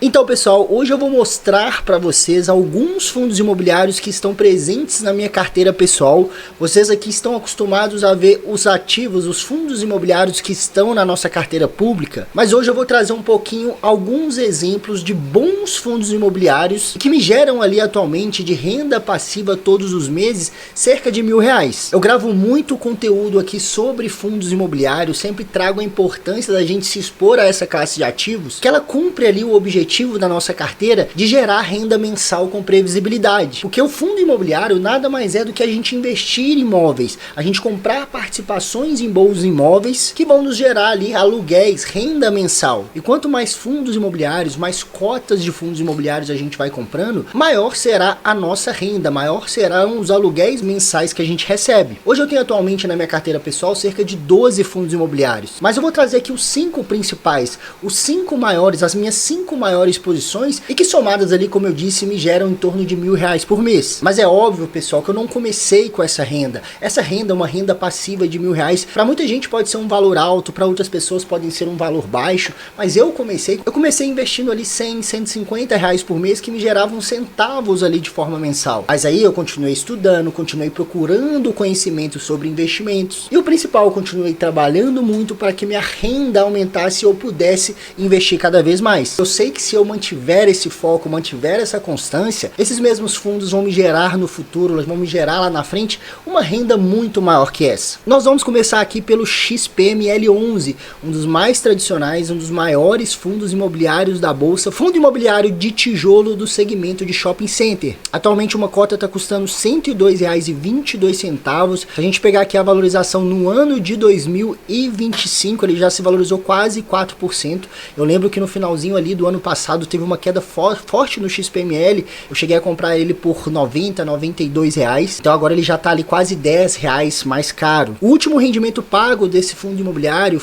Então pessoal, hoje eu vou mostrar para vocês alguns fundos imobiliários que estão presentes na minha carteira pessoal. Vocês aqui estão acostumados a ver os ativos, os fundos imobiliários que estão na nossa carteira pública, mas hoje eu vou trazer um pouquinho alguns exemplos de bons fundos imobiliários que me geram ali atualmente de renda passiva todos os meses cerca de R$1.000. Eu gravo muito conteúdo aqui sobre fundos imobiliários, sempre trago a importância da gente se expor a essa classe de ativos, que ela cumpre ali o objetivo da nossa carteira de gerar renda mensal com previsibilidade. Porque o fundo imobiliário nada mais é do que a gente investir em imóveis, a gente comprar participações em bons imóveis que vão nos gerar ali aluguéis, renda mensal. E quanto mais fundos imobiliários, mais cotas de fundos imobiliários a gente vai comprando, maior será a nossa renda, maior serão os aluguéis mensais que a gente recebe. Hoje eu tenho atualmente na minha carteira pessoal cerca de 12 fundos imobiliários, mas eu vou trazer aqui os 5 principais, os 5 maiores, as minhas 5 maiores posições e que somadas ali, como eu disse, me geram em torno de R$1.000 por mês. Mas é óbvio, pessoal, que eu não comecei com essa renda. Essa renda é uma renda passiva de R$1.000. Para muita gente pode ser um valor alto, para outras pessoas podem ser um valor baixo, mas eu comecei investindo ali R$100, R$150 por mês que me geravam centavos ali de forma mensal. Mas aí eu continuei estudando, continuei procurando conhecimento sobre investimentos e o principal, eu continuei trabalhando muito para que minha renda aumentasse e eu pudesse investir cada vez mais. Eu sei que se eu mantiver esse foco, mantiver essa constância, esses mesmos fundos vão me gerar no futuro, eles vão me gerar lá na frente uma renda muito maior que essa. Nós vamos começar aqui pelo XPML11, um dos mais tradicionais, um dos maiores fundos imobiliários da bolsa, fundo imobiliário de tijolo do segmento de shopping center. Atualmente uma cota está custando R$ 102,22. Se a gente pegar aqui a valorização no ano de 2025, ele já se valorizou quase 4%. Eu lembro que no finalzinho ali do ano passado teve uma queda forte no XPML, eu cheguei a comprar ele por R$90, R$92, então agora ele já está ali quase R$10 mais caro. O último rendimento pago desse fundo imobiliário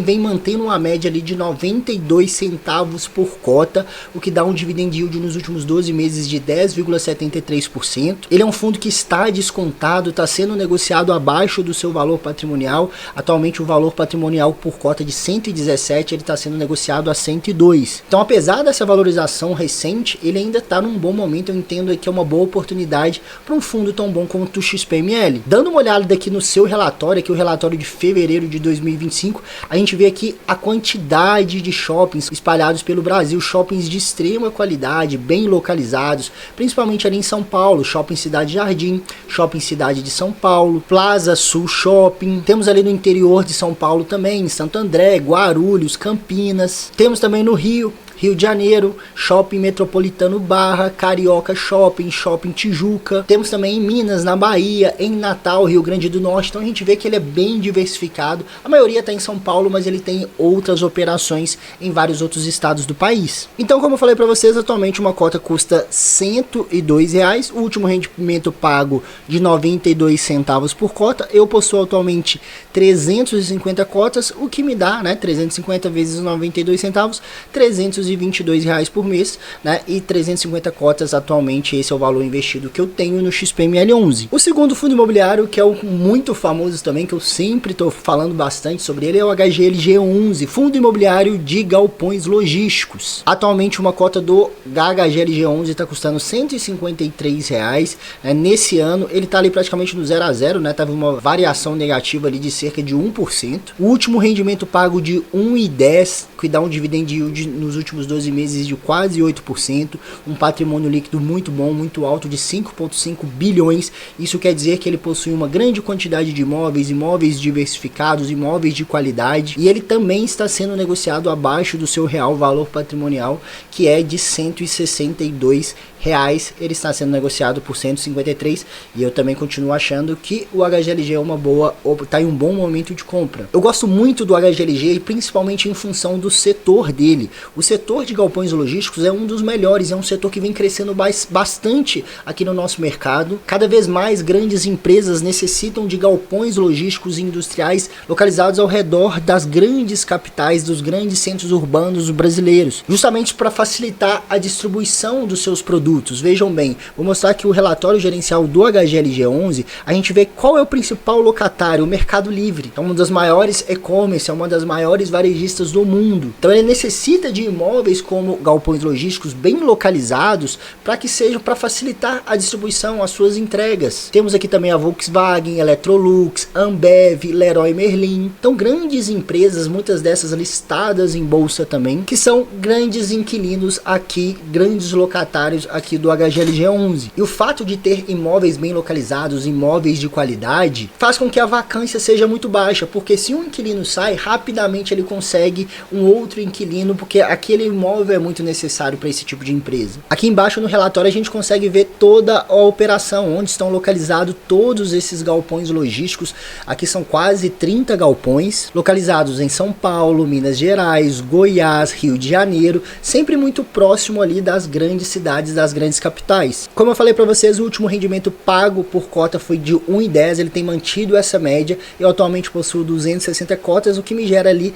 vem mantendo uma média ali de 92 centavos por cota, o que dá um dividend yield nos últimos 12 meses de 10,73%. Ele é um fundo que está descontado, está sendo negociado abaixo do seu valor patrimonial. Atualmente o valor patrimonial por cota de 117, ele está sendo negociado a 102. Então, apesar dessa valorização recente, ele ainda está num bom momento. Eu entendo que é uma boa oportunidade para um fundo tão bom como o XPML. Dando uma olhada aqui no seu relatório, aqui o relatório de fevereiro de 2025, a gente vê aqui a quantidade de shoppings espalhados pelo Brasil, shoppings de extrema qualidade, bem localizados, principalmente ali em São Paulo, Shopping Cidade Jardim, Shopping Cidade de São Paulo, Plaza Sul Shopping, temos ali no interior de São Paulo também, em Santo André, Guarulhos, Campinas, temos também no Rio de Janeiro, Shopping Metropolitano Barra, Carioca Shopping, Shopping Tijuca. Temos também em Minas, na Bahia, em Natal, Rio Grande do Norte. Então a gente vê que ele é bem diversificado. A maioria está em São Paulo, mas ele tem outras operações em vários outros estados do país. Então, como eu falei para vocês, atualmente uma cota custa R$102. O último rendimento pago de 92 centavos por cota. Eu possuo atualmente 350 cotas, o que me dá, né, 350 vezes 92 centavos, R$322 por mês, né? E 350 cotas atualmente, esse é o valor investido que eu tenho no XPML11. O segundo fundo imobiliário, que é um muito famoso também, que eu sempre estou falando bastante sobre ele, é o HGLG11, fundo imobiliário de galpões logísticos. Atualmente uma cota do HGLG11 está custando R$153, né? Nesse ano ele está ali praticamente no 0 a 0, né? Teve uma variação negativa ali de cerca de 1%. O último rendimento pago de 1,10, que dá um dividend yield nos últimos 12 meses de quase 8%, um patrimônio líquido muito bom, muito alto, de 5,5 bilhões. Isso quer dizer que ele possui uma grande quantidade de imóveis, imóveis diversificados, imóveis de qualidade, e ele também está sendo negociado abaixo do seu real valor patrimonial, que é de R$162. Ele está sendo negociado por 153, e eu também continuo achando que o HGLG está em um bom momento de compra. Eu gosto muito do HGLG, principalmente em função do setor dele. O setor de galpões logísticos é um dos melhores, é um setor que vem crescendo bastante aqui no nosso mercado. Cada vez mais grandes empresas necessitam de galpões logísticos e industriais localizados ao redor das grandes capitais, dos grandes centros urbanos brasileiros, justamente para facilitar a distribuição dos seus produtos. Vejam bem, vou mostrar aqui o relatório gerencial do HGLG11, a gente vê qual é o principal locatário, o Mercado Livre. É uma das maiores e-commerce, é uma das maiores varejistas do mundo. Então ele necessita de imóveis imóveis como galpões logísticos bem localizados para que sejam para facilitar a distribuição, as suas entregas. Temos aqui também a Volkswagen, Electrolux, Ambev, Leroy Merlin. Então grandes empresas, muitas dessas listadas em bolsa também, que são grandes inquilinos aqui, grandes locatários aqui do HGLG 11. E o fato de ter imóveis bem localizados, imóveis de qualidade, faz com que a vacância seja muito baixa, porque se um inquilino sai, rapidamente ele consegue um outro inquilino, porque aquele imóvel é muito necessário para esse tipo de empresa. Aqui embaixo no relatório a gente consegue ver toda a operação, onde estão localizados todos esses galpões logísticos. Aqui são quase 30 galpões, localizados em São Paulo, Minas Gerais, Goiás, Rio de Janeiro, sempre muito próximo ali das grandes cidades, das grandes capitais. Como eu falei para vocês, o último rendimento pago por cota foi de 1,10, ele tem mantido essa média. Eu atualmente possuo 260 cotas, o que me gera ali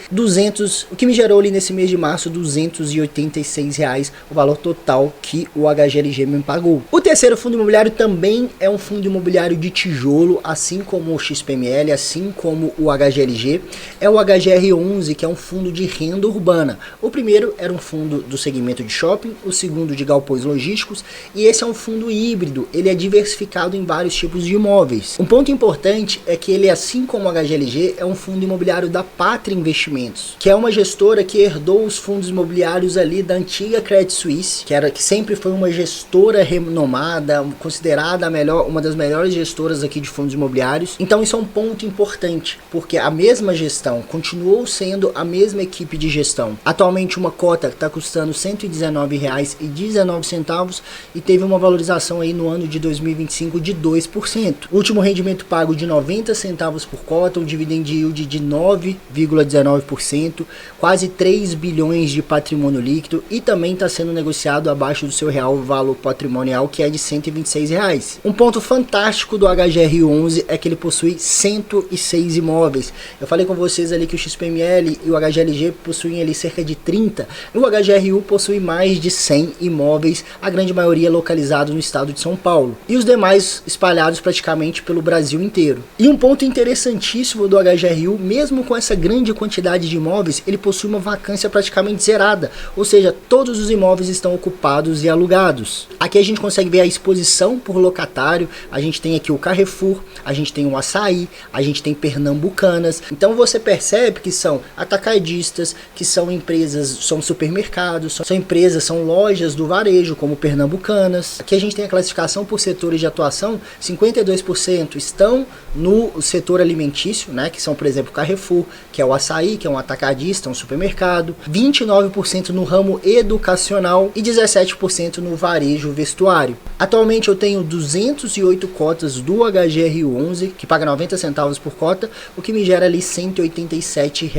o que me gerou ali nesse mês de março R$286, o valor total que o HGLG me pagou. O terceiro fundo imobiliário também é um fundo imobiliário de tijolo, assim como o XPML, assim como o HGLG, é o HGR11, que é um fundo de renda urbana. O primeiro era um fundo do segmento de shopping, o segundo de galpões logísticos, e esse é um fundo híbrido, ele é diversificado em vários tipos de imóveis. Um ponto importante é que ele, assim como o HGLG, é um fundo imobiliário da Pátria Investimentos, que é uma gestora que herdou os fundos imobiliários ali da antiga Credit Suisse, que sempre foi uma gestora renomada, considerada uma das melhores gestoras aqui de fundos imobiliários. Então isso é um ponto importante, porque a mesma gestão continuou sendo a mesma equipe de gestão. Atualmente uma cota está custando R$ 119,19 e teve uma valorização aí no ano de 2025 de 2%. O último rendimento pago de 90 centavos por cota, um dividend yield de 9,19%, quase 3 bilhões de patrimônio líquido, e também está sendo negociado abaixo do seu real valor patrimonial, que é de R$ 126. Um ponto fantástico do HGR11 é que ele possui 106 imóveis. Eu falei com vocês ali que o XPML e o HGLG possuem ali cerca de 30, e o HGRU possui mais de 100 imóveis, a grande maioria localizados no estado de São Paulo, e os demais espalhados praticamente pelo Brasil inteiro. E um ponto interessantíssimo do HGRU, mesmo com essa grande quantidade de imóveis, ele possui uma vacância praticamente zerada, ou seja, todos os imóveis estão ocupados e alugados. Aqui a gente consegue ver a exposição por locatário, a gente tem aqui o Carrefour, a gente tem o Açaí, a gente tem Pernambucanas. Então você percebe que são atacadistas, que são empresas, são supermercados, são empresas, são lojas do varejo, como Pernambucanas. Aqui a gente tem a classificação por setores de atuação, 52% estão no setor alimentício, né, que são, por exemplo, o Carrefour, que é o Açaí, que é um atacadista, um supermercado, 29% no ramo educacional e 17% no varejo vestuário. Atualmente eu tenho 208 cotas do HGR11, que paga 90 centavos por cota, o que me gera ali R$ 187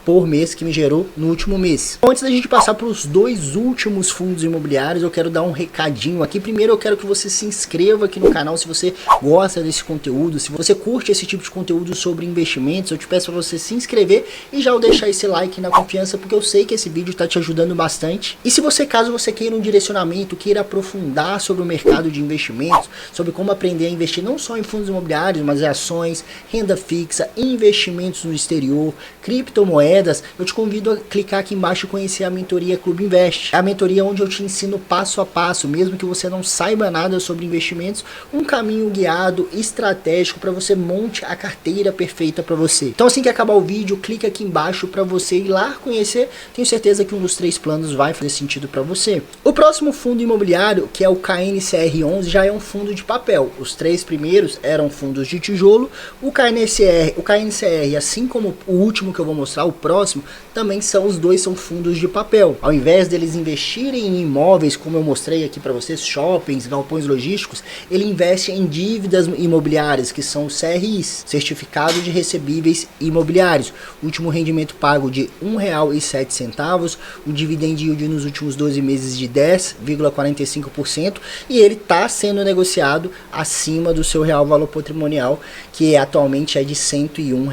por mês, que me gerou no último mês. Antes da gente passar para os dois últimos fundos imobiliários, eu quero dar um recadinho aqui. Primeiro eu quero que você se inscreva aqui no canal se você gosta desse conteúdo, se você curte esse tipo de conteúdo sobre investimentos. Eu te peço para você se inscrever e já deixar esse like na confiança, porque eu sei que esse vídeo está te ajudando bastante. E se você, caso você queira um direcionamento, queira aprofundar sobre o mercado de investimentos, sobre como aprender a investir não só em fundos imobiliários, mas em ações, renda fixa, investimentos no exterior, criptomoedas, eu te convido a clicar aqui embaixo e conhecer a mentoria Clube Invest. É a mentoria onde eu te ensino passo a passo, mesmo que você não saiba nada sobre investimentos, um caminho guiado, estratégico, para você monte a carteira perfeita para você. Então assim que acabar o vídeo, clica aqui embaixo para você ir lá conhecer. Tenho certeza que um dos 3 planos vai fazer sentido para você. O próximo fundo imobiliário, que é o KNCR11, já é um fundo de papel. Os 3 primeiros eram fundos de tijolo. O KNCR, assim como o último que eu vou mostrar, o próximo, também os dois são fundos de papel. Ao invés deles investirem em imóveis, como eu mostrei aqui para vocês, shoppings, galpões logísticos, ele investe em dívidas imobiliárias, que são os CRIs, Certificado de Recebíveis Imobiliários. O último rendimento pago de R$ 1,07, o dividend yield nos últimos 12 meses de 10,45%, e ele está sendo negociado acima do seu real valor patrimonial, que atualmente é de R$ 101.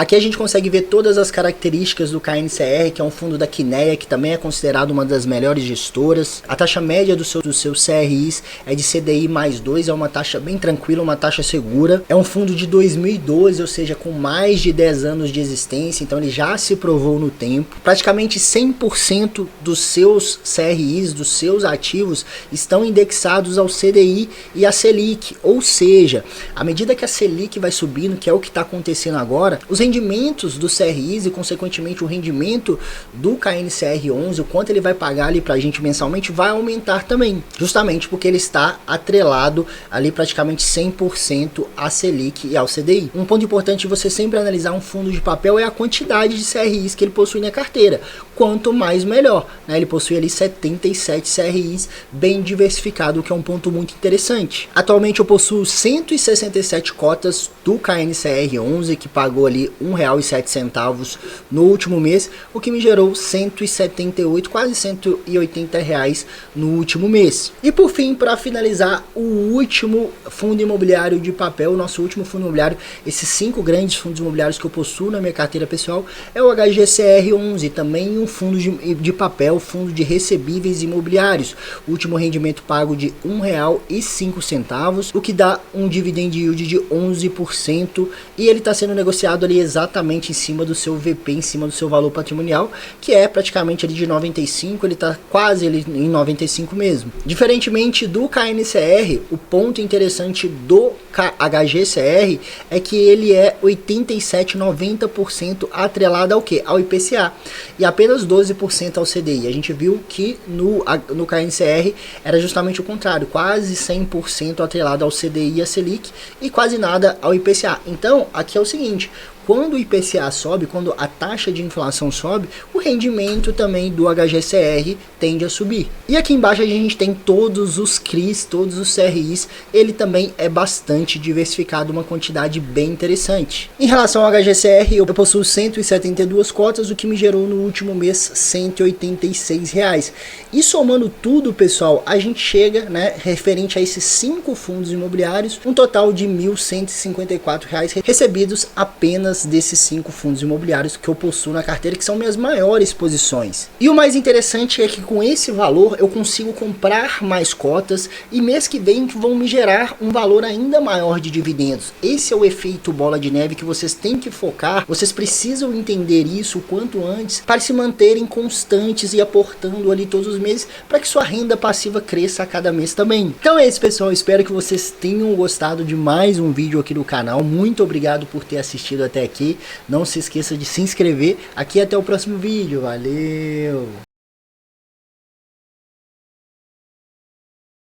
Aqui a gente consegue ver todas as características do KNCR, que é um fundo da Kinea, que também é considerado uma das melhores gestoras. A taxa média dos seus CRIs é de CDI mais 2, é uma taxa bem tranquila, uma taxa segura. É um fundo de 2012, ou seja, com mais de 10 anos de existência, então ele já se provou no tempo. Praticamente 100% dos seus CRIs, dos seus ativos, estão indexados ao CDI e à Selic, ou seja, à medida que a Selic vai subindo, que é o que está acontecendo agora, os rendimentos dos CRIs e consequentemente o rendimento do KNCR11, o quanto ele vai pagar ali pra gente mensalmente, vai aumentar também, justamente porque ele está atrelado ali praticamente 100% à Selic e ao CDI. Um ponto importante de você sempre analisar um fundo de papel é a quantidade de CRIs que ele possui na carteira, quanto mais melhor, né? Ele possui ali 77 CRIs, bem diversificado, o que é um ponto muito interessante. Atualmente eu possuo 167 cotas do KNCR11, que pagou ali R$1,07 no último mês, o que me gerou 178, quase 180 reais no último mês. E por fim, para finalizar, o último fundo imobiliário de papel, o nosso último fundo imobiliário, esses 5 grandes fundos imobiliários que eu possuo na minha carteira pessoal, é o HGCR11, também um fundo de papel, fundo de recebíveis imobiliários. O último rendimento pago de R$1,05, o que dá um dividend yield de 11%, e ele está sendo negociado ali exatamente em cima do seu VP, em cima do seu valor patrimonial, que é praticamente ali de 95, ele está quase ali em 95 mesmo. Diferentemente do KNCR, o ponto interessante do HGCR é que ele é 87, 90% atrelado ao que? Ao IPCA, e apenas 12% ao CDI. A gente viu que no KNCR era justamente o contrário, quase 100% atrelado ao CDI e a Selic e quase nada ao IPCA. Então, aqui é o seguinte, quando o IPCA sobe, quando a taxa de inflação sobe, o rendimento também do HGCR tende a subir. E aqui embaixo a gente tem todos os CRIs, todos os CRIs, ele também é bastante diversificado, uma quantidade bem interessante. Em relação ao HGCR, eu possuo 172 cotas, o que me gerou no último mês R$186. E somando tudo, pessoal, a gente chega, né, referente a esses 5 fundos imobiliários, um total de R$1.154 recebidos apenas desses 5 fundos imobiliários que eu possuo na carteira, que são minhas maiores posições. E o mais interessante é que com esse valor eu consigo comprar mais cotas e mês que vem vão me gerar um valor ainda maior de dividendos. Esse é o efeito bola de neve que vocês têm que focar, vocês precisam entender isso o quanto antes para se manterem constantes e aportando ali todos os meses para que sua renda passiva cresça a cada mês também. Então é isso, pessoal, espero que vocês tenham gostado de mais um vídeo aqui do canal. Muito obrigado por ter assistido até aqui. Não se esqueça de se inscrever aqui. Até o próximo vídeo. Valeu!